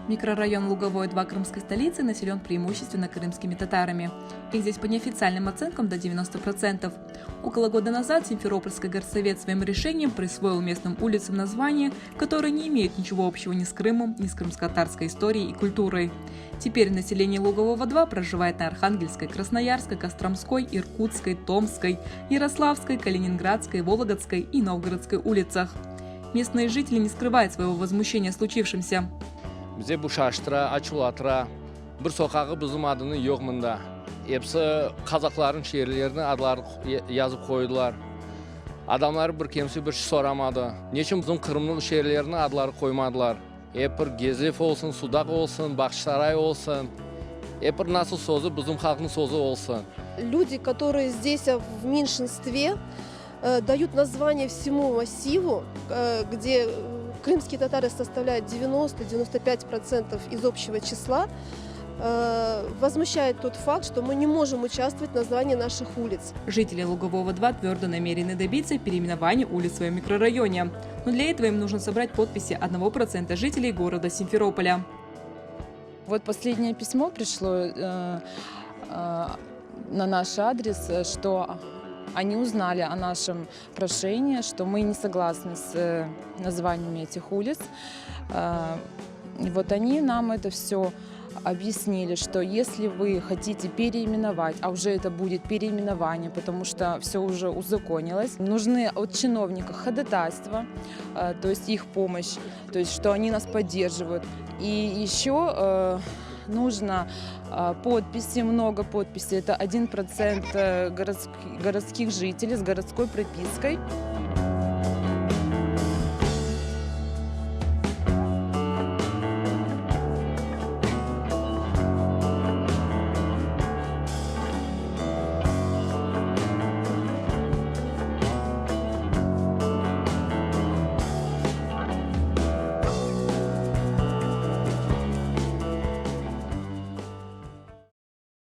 Микрорайон Луговое-2 крымской столицы населен преимущественно крымскими татарами. Их здесь по неофициальным оценкам до 90%. Около года назад Симферопольский горсовет своим решением присвоил местным улицам названия, которые не имеют ничего общего ни с Крымом, ни с крымско-татарской историей и культурой. Теперь население Лугового-2 проживает на Архангельской, Красноярской, Костромской, Иркутской, Томской, Ярославской, Калининградской, Вологодской и Новгородской улицах. Местные жители не скрывают своего возмущения случившимся. Bize bu şaştıra, açılatıra, bir sokağı bizim adını yok munda. Hepsi Kazakların şehirlerini adları yazıp koydular. Adamlar bir kimse bir şey soramadı. Niçin bizim Kırım'ın şehirlerini adları koymadılar? Hep bir Gezef olsun, Sudak olsun, Bakşsaray olsun. Hep bir nasıl sözü bizim halkın sözü olsun. Люди, которые здесь в меньшинстве, дают название всему массиву, где крымские татары составляют 90-95% из общего числа, возмущает тот факт, что мы не можем участвовать в названии наших улиц. Жители Лугового-2 твердо намерены добиться переименования улиц в своем микрорайоне. Но для этого им нужно собрать подписи 1% жителей города Симферополя. Вот последнее письмо пришло на наш адрес, что они узнали о нашем прошении, что мы не согласны с названиями этих улиц. И вот они нам это все объяснили, что если вы хотите переименовать, а уже это будет переименование, потому что все уже узаконилось, нужны от чиновников ходатайства, то есть их помощь, то есть что они нас поддерживают. И еще нужно подписи, много подписей, это 1% городских жителей с городской пропиской.